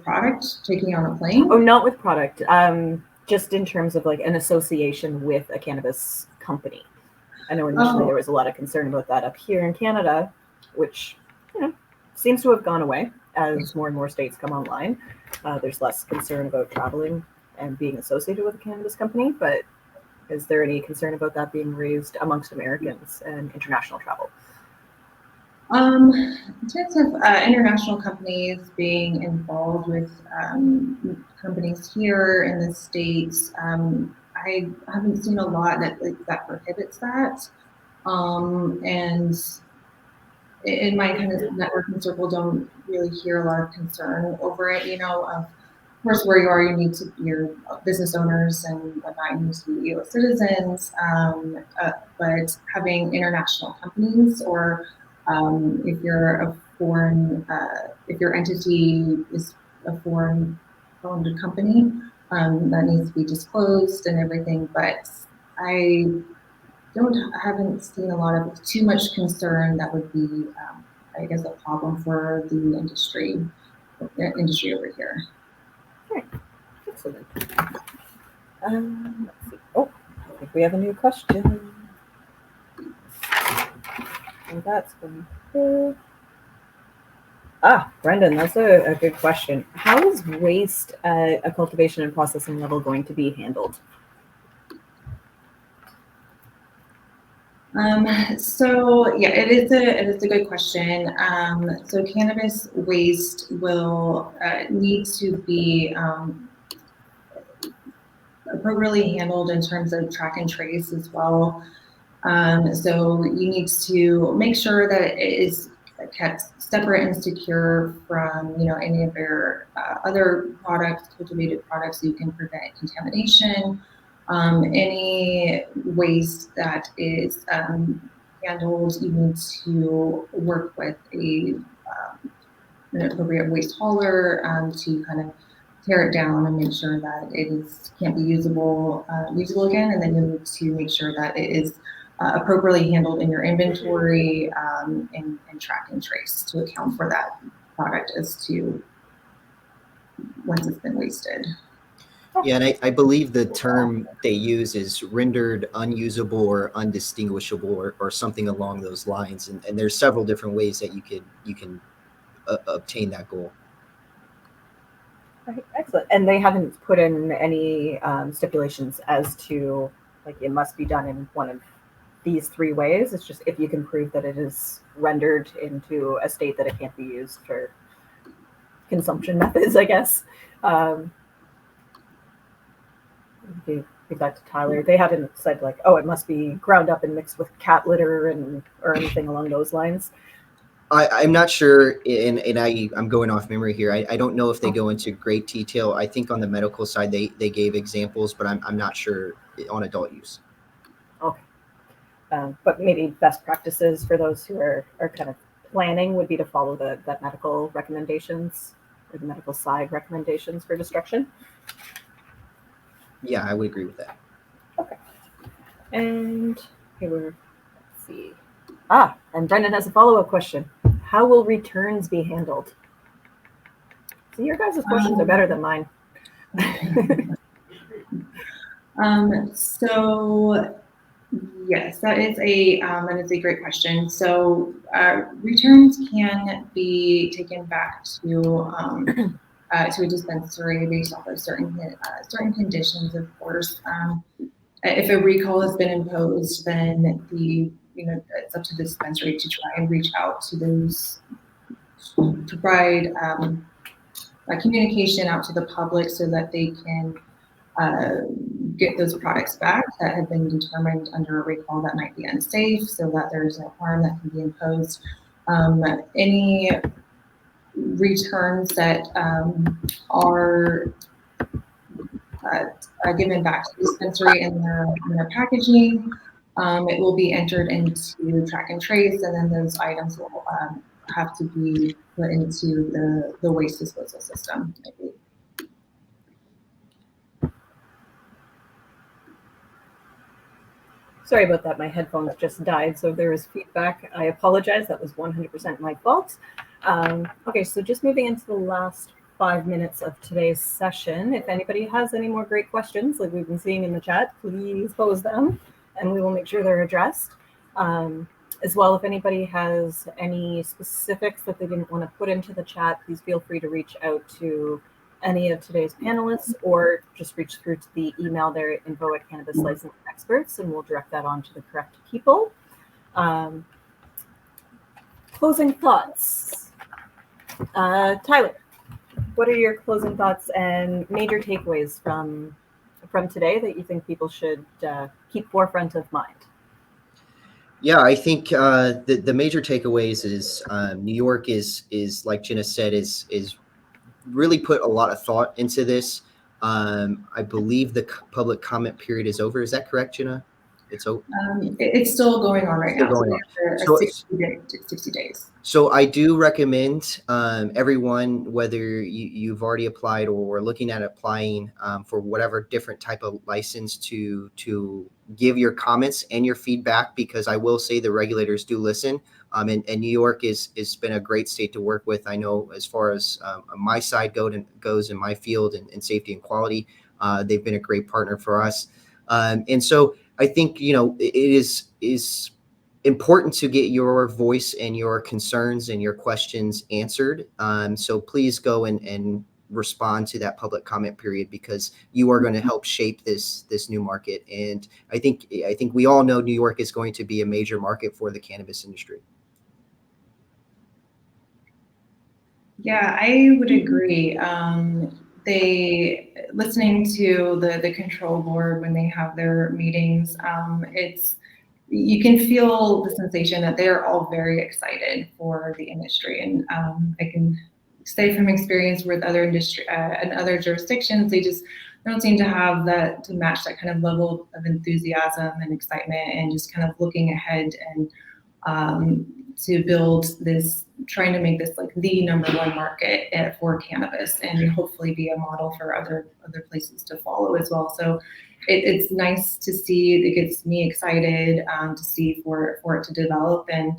product, taking on a plane? Oh, not with product. Just in terms of like an association with a cannabis company. I know initially there was a lot of concern about that up here in Canada, which, you know, seems to have gone away as more and more states come online. There's less concern about traveling and being associated with a cannabis company, but is there any concern about that being raised amongst Americans and international travel? In terms of international companies being involved with companies here in the States, I haven't seen a lot that prohibits that. And in my kind of networking circle, don't really hear a lot of concern over it, you know, of course, where you are, you need to your business owners and whatnot. You need to be U.S. citizens, but having international companies, or if you're a foreign, if your entity is a foreign-owned company, that needs to be disclosed and everything. But I haven't seen a lot of too much concern that would be, I guess, a problem for the industry over here. Okay, excellent. Let's see. Oh, I think we have a new question. And that's going to... Brendan, that's a good question. How is waste at a cultivation and processing level going to be handled? So yeah, it is a good question. So cannabis waste will need to be appropriately handled in terms of track and trace as well. So you need to make sure that it is kept separate and secure from any of your other products, cultivated products, so you can prevent contamination. Any waste that is handled, you need to work with an appropriate waste hauler to kind of tear it down and make sure that it can't be usable again, and then you need to make sure that it is appropriately handled in your inventory and track and trace to account for that product as to once it's been wasted. Yeah, and I believe the term they use is rendered unusable or undistinguishable or something along those lines. And there's several different ways that you can obtain that goal. Right, excellent. And they haven't put in any stipulations as to, like, it must be done in one of these three ways. It's just if you can prove that it is rendered into a state that it can't be used for consumption methods, I guess. Give that to Tyler. They haven't said like, oh, it must be ground up and mixed with cat litter or anything along those lines. I'm not sure, and I'm going off memory here. I don't know if they go into great detail. I think on the medical side they gave examples, but I'm not sure on adult use. Okay. But maybe best practices for those who are kind of planning would be to follow the medical recommendations or the medical side recommendations for destruction. Yeah, I would agree with that. Okay. And let's see. And Brendan has a follow-up question. How will returns be handled? So your guys' questions are better than mine. So yes, that is a great question. So returns can be taken back to a dispensary based off of certain conditions, of course. If a recall has been imposed, then it's up to the dispensary to try and reach out to those, to provide communication out to the public so that they can get those products back that have been determined under a recall that might be unsafe, so that there's no harm that can be imposed. Any returns that are given back to the dispensary in their packaging, it will be entered into track and trace, and then those items will have to be put into the waste disposal system. Sorry about that. My headphones just died, so there is feedback. I apologize. That was 100% my fault. Okay, so just moving into the last 5 minutes of today's session. If anybody has any more great questions, like we've been seeing in the chat, please pose them, and we will make sure they're addressed. As well, if anybody has any specifics that they didn't want to put into the chat, please feel free to reach out to any of today's panelists, or just reach through to the email there at info@Cannabis Licensed Experts, and we'll direct that on to the correct people. Closing thoughts. Tyler, what are your closing thoughts and major takeaways from today that you think people should keep forefront of mind? Yeah, I think the major takeaways is New York is like Jenna said, is really put a lot of thought into this. I believe the public comment period is over. Is that correct, Jenna? It's over. It's still going on right Still now. going So on. we have a So 60 days. So I do recommend everyone, whether you've already applied or looking at applying for whatever different type of license, to give your comments and your feedback, because I will say the regulators do listen. And New York has been a great state to work with. I know as far as my side goes in my field and safety and quality, they've been a great partner for us. And so I think, it is important to get your voice and your concerns and your questions answered. So please go and respond to that public comment period, because you are going to help shape this new market. And I think we all know New York is going to be a major market for the cannabis industry. Yeah, I would agree. Listening to the control board when they have their meetings, you can feel the sensation that they are all very excited for the industry. And I can say from experience with other industry and other jurisdictions, they don't seem to have that, to match that kind of level of enthusiasm and excitement, and just kind of looking ahead and to build this, trying to make this like the number one market for cannabis, and hopefully be a model for other places to follow as well. So it's nice to see. It gets me excited to see for it to develop. And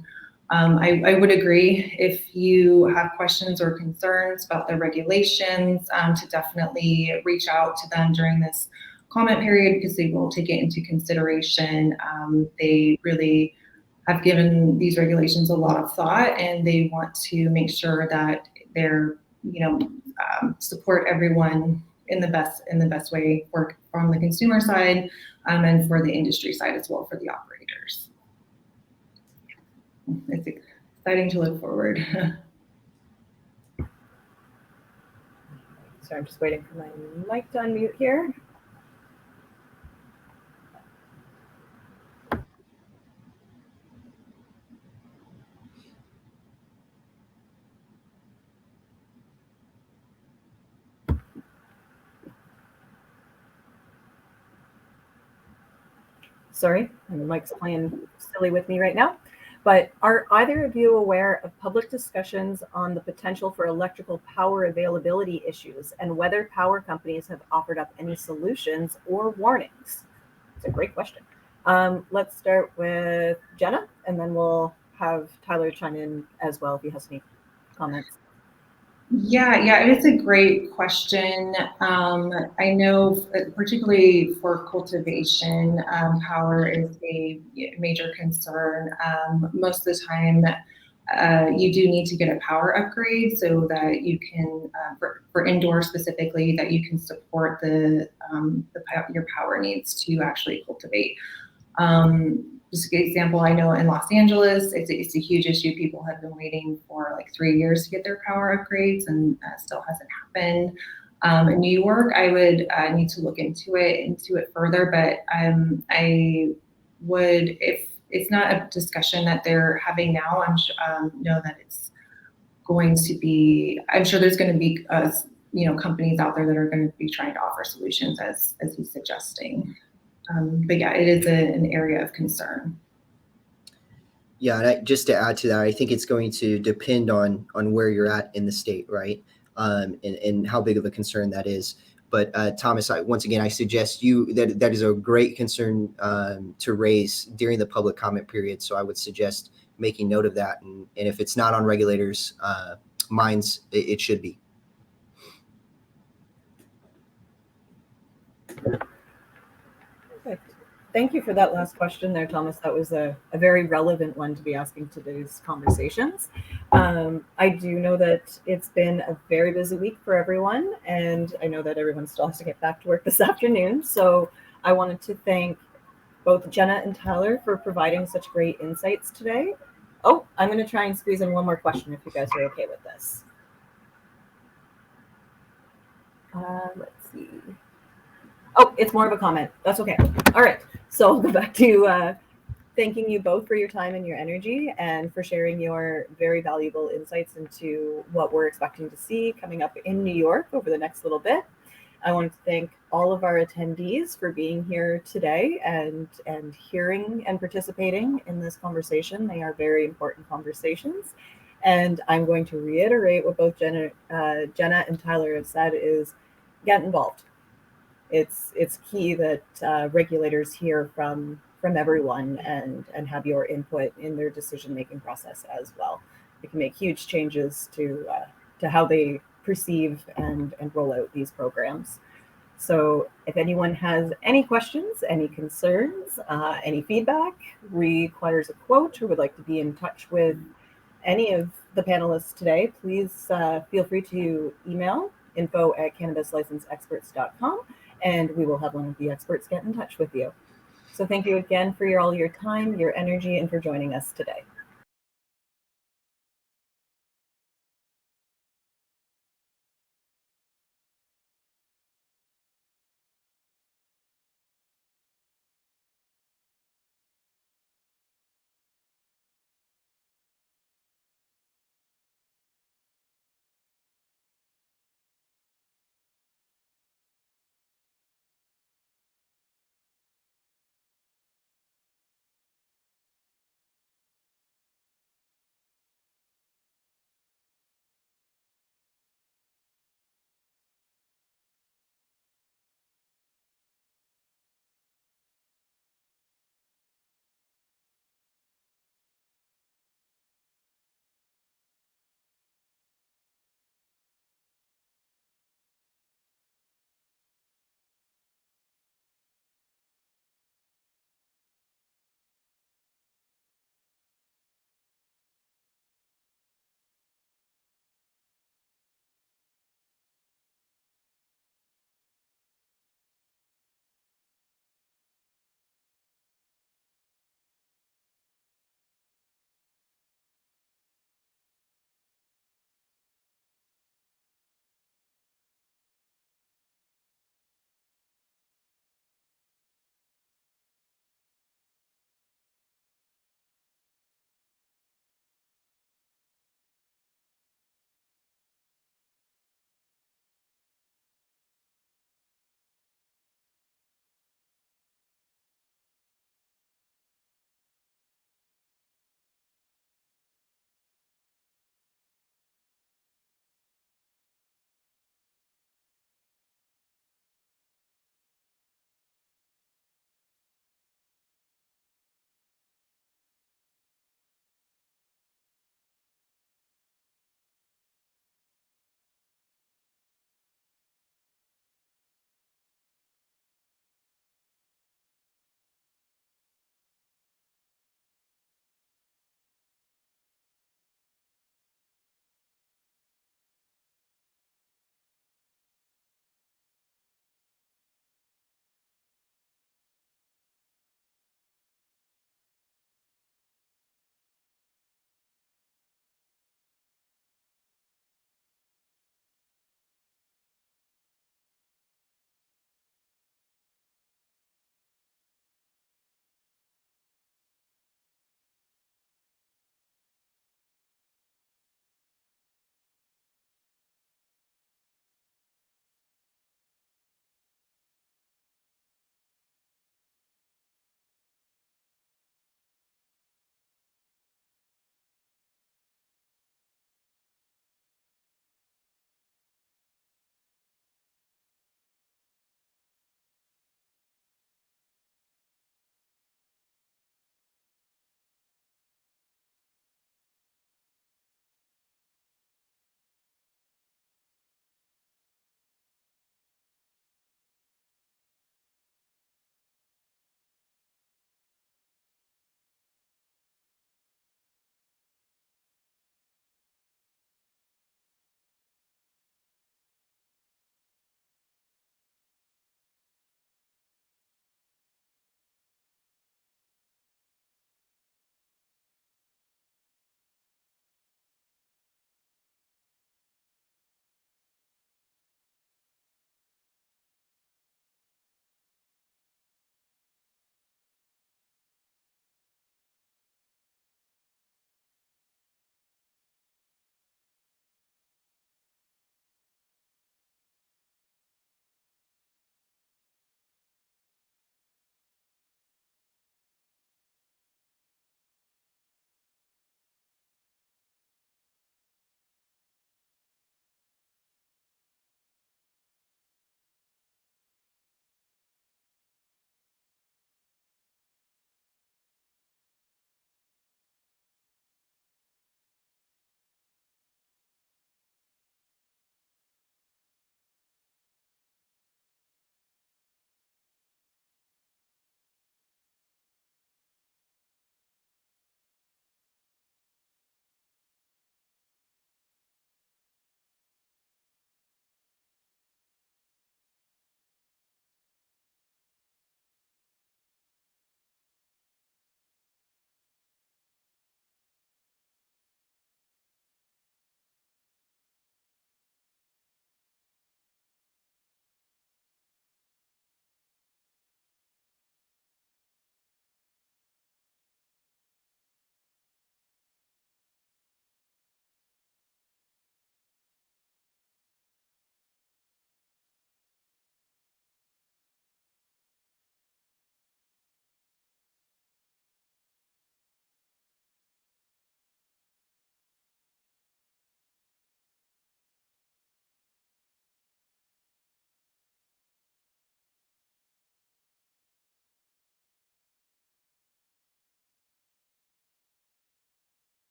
I would agree, if you have questions or concerns about the regulations, to definitely reach out to them during this comment period, because they will take it into consideration. They really have given these regulations a lot of thought, and they want to make sure that they're, support everyone in the best way, from the consumer side, and for the industry side as well, for the operators. It's exciting to look forward. So I'm just waiting for my mic to unmute here. Sorry, and the mic's playing silly with me right now. But are either of you aware of public discussions on the potential for electrical power availability issues, and whether power companies have offered up any solutions or warnings? It's a great question. Let's start with Jenna, and then we'll have Tyler chime in as well if he has any comments. Yeah, it is a great question. I know, particularly for cultivation, power is a major concern. Most of the time, you do need to get a power upgrade so that you can, for indoor specifically, that you can support your power needs to actually cultivate. Just an example, I know in Los Angeles, it's a huge issue. People have been waiting for like 3 years to get their power upgrades, and still hasn't happened. In New York, I would need to look into it further, but I would, if it's not a discussion that they're having now, know that it's going to be, I'm sure there's going to be companies out there that are going to be trying to offer solutions as he's suggesting. But yeah, it is an area of concern. Yeah, and just to add to that, I think it's going to depend on where you're at in the state, right? And how big of a concern that is. But Thomas, once again, I suggest that is a great concern to raise during the public comment period. So I would suggest making note of that. And if it's not on regulators' minds, it should be. Perfect. Thank you for that last question there, Thomas. That was a very relevant one to be asking today's conversations. I do know that it's been a very busy week for everyone, and I know that everyone still has to get back to work this afternoon. So I wanted to thank both Jenna and Tyler for providing such great insights today. Oh, I'm going to try and squeeze in one more question if you guys are okay with this. Let's see. Oh, it's more of a comment. That's okay. All right. So I'll go back to thanking you both for your time and your energy and for sharing your very valuable insights into what we're expecting to see coming up in New York over the next little bit. I want to thank all of our attendees for being here today and hearing and participating in this conversation. They are very important conversations. And I'm going to reiterate what both Jenna and Tyler have said is get involved. It's key that regulators hear from everyone and have your input in their decision-making process as well. It can make huge changes to how they perceive and roll out these programs. So if anyone has any questions, any concerns, any feedback, requires a quote, or would like to be in touch with any of the panelists today, please feel free to email info@cannabislicenseexperts.com, and we will have one of the experts get in touch with you. So thank you again for all your time, your energy, and for joining us today.